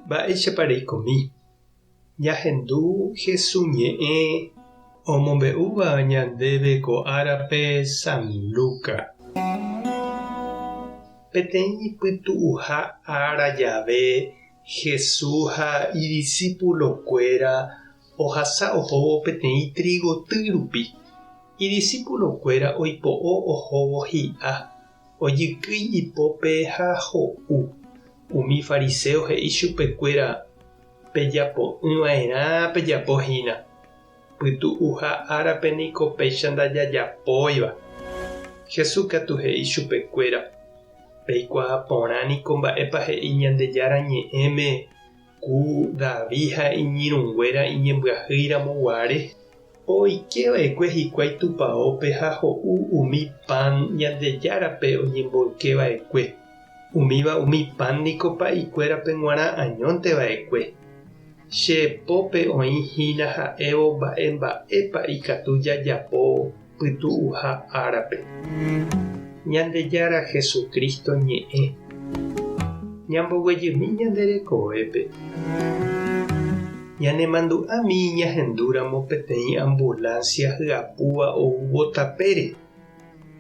Mba'éichapareikomi. Jahendu hesuñe'ẽ omombe'úva ñandéve ko árape San Luca. Peteĩ ipytu'uha ára jave Jesús ha idiscípulokuéra ohasa ohóvo peteĩ trigoty rupi. Idiscípulokuéra oipo'o ohóvo hi'a, ojykýi ipópe ha ho'u. Umi fariseo he'i chupekuéra: pejapo'ỹva'erã pejapohína. Pytu'uha árape niko péicha ndajajapóiva. Jesús katu he'i chupekuéra: peikuaa porã niko mba'épa he'i Ñandejára ñe'ẽme ku David ha iñirũnguéra iñembyahýiramo guáre. Oikeva'ekue hikuái tupãópe ha ho'u umi pan Ñandejárape oñemboykeva'ekue. Umíva umi pan niko pa'ikuérape g̃uarã añónteva'ekue. Chepópe oĩhína ha'évo mba'épa ikatu jajapo pytu'uha árape. Ñandejára Jesukristo ñe'ẽ. Ñamboguejymi ñande rekovépe. Ñanemandu'ámi ñahendúramo peteĩ ambulancia hyapúva oúvo tapére.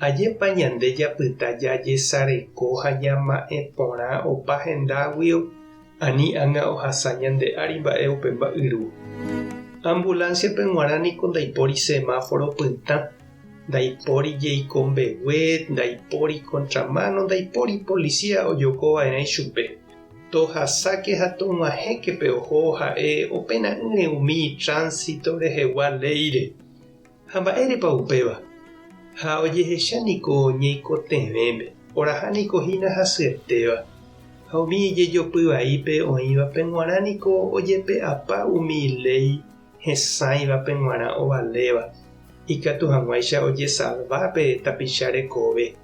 Ajépa ñande japyta jajesareko ha ñama'ẽ porã opa hendáguio ani ág̃a ohasa ñande ári mba'e upe mba'yru. Ambulanciape g̃uarã niko ndaipóri semáforo pytã, ndaipóri jeiko mbegue, ndaipóri contramano, ndaipóri policía ojokova'erã ichupe. Tohasáke ha tog̃uahẽkepe oho ha'e opena'ỹre umi tránsito rehegua léire. Ha mba'érepa upéva? Ha ojehecha niko ñeikotevẽme, oraha niko hína hasyetéva. Ha umi ijejopyvaípe oĩvape g̃uarã niko ojepe'apa umi ley hesãivape g̃uarã ovaléva. Ikatu hag̃uáicha ojesavápe tapicha rekove.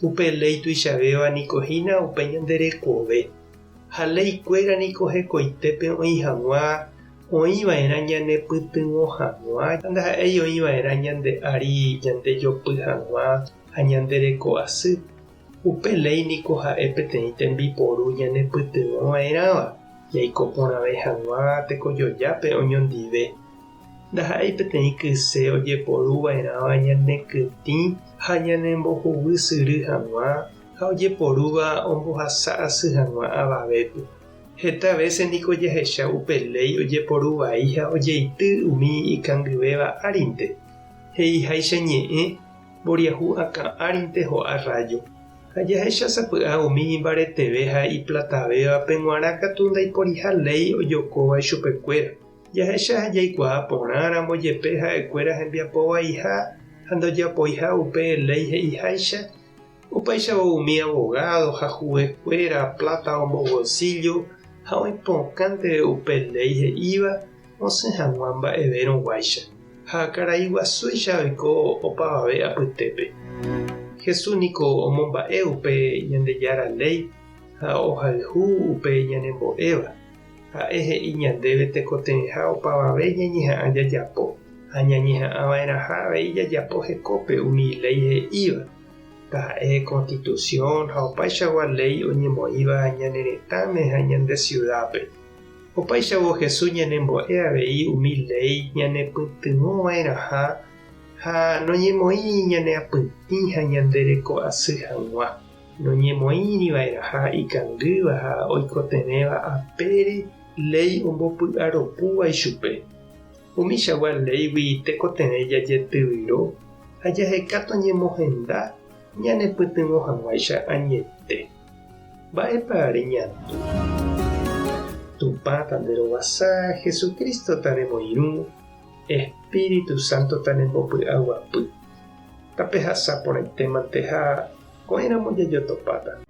Upe ley tuichavéva niko hína upe ñande rekove. Ha leikuéra niko hekoitépe oĩ hag̃ua oĩva'erã ñane pytyvõ hag̃ua, ndaha'éi oĩva'erã ñande ári ñandejopy hag̃ua ha ñande reko asy. Upe ley niko ha'e peteĩ tembiporu ñane pytyvõvaíráva. Jaiko porãve hag̃ua tekojojápe oñondive. Ndaha'éi peteĩ kyse ojeporuva'erãva ñane kytĩ ha ñanembohuvysyry hag̃ua ha ojeporúva ombohasa asy hag̃ua avavépe. Heta vece niko jahecha upe ley ojeporuvai ha ojeity umi ikangyvéva árinte. He'iháicha ñe'ẽ mboriahu akã'árinte ho'a rayo. Ha jahecha sapy'a umi imbareteve ha iplatavévape g̃uarã katu ndaiporiha ley ojokóva chupekuéra. Jahecha ha jaikuaa porãra mbojepe ha'ekuéra hembiapovaiha ha ndojapóiha upe ley he'iháicha. Upéichavo umi abogado ha juezkuéra plata ombobolsillo ha oipokãnte upe ley he'íva osẽ hag̃ua mba'everõguáicha. Ha karai guasúicha oiko opavave apytépe. Jesús niko omomba'e upe Ñandejára ley ha ohayhu upe ñanembo'éva. Ha'e he'i ñandéve tekotevẽha opavave ñañeha'ã jajapo. Ha ñañeha'ãva'erã avei jajapo hekópe umi ley he'íva. Ta'e Constitución ha opaichagua ley oñembo'íva ñane retãme ha ñande ciudápe. Opaichavo Jesús ñanembo'e avei umi ley ñane pytyvõvairaha ha noñemoĩ ñane apytĩ ha ñande reko asy hag̃ua. Noñemoĩriva'eraha ikangýva ha oikotevẽva apére ley ombopy'aropúva ichupe. Umíchagua leygui tekotevẽ jajetyvyro ha jahekátu oñemohenda ñanepytyvõ hag̃uáicha añete. Mba'épa reñandu. Tupã tanderovasa Jesucristo taremoirũ, Espíritu Santo tanembopy'aguapy. Tapehasa porãitémante ha ko'ẽramo jajotopáta.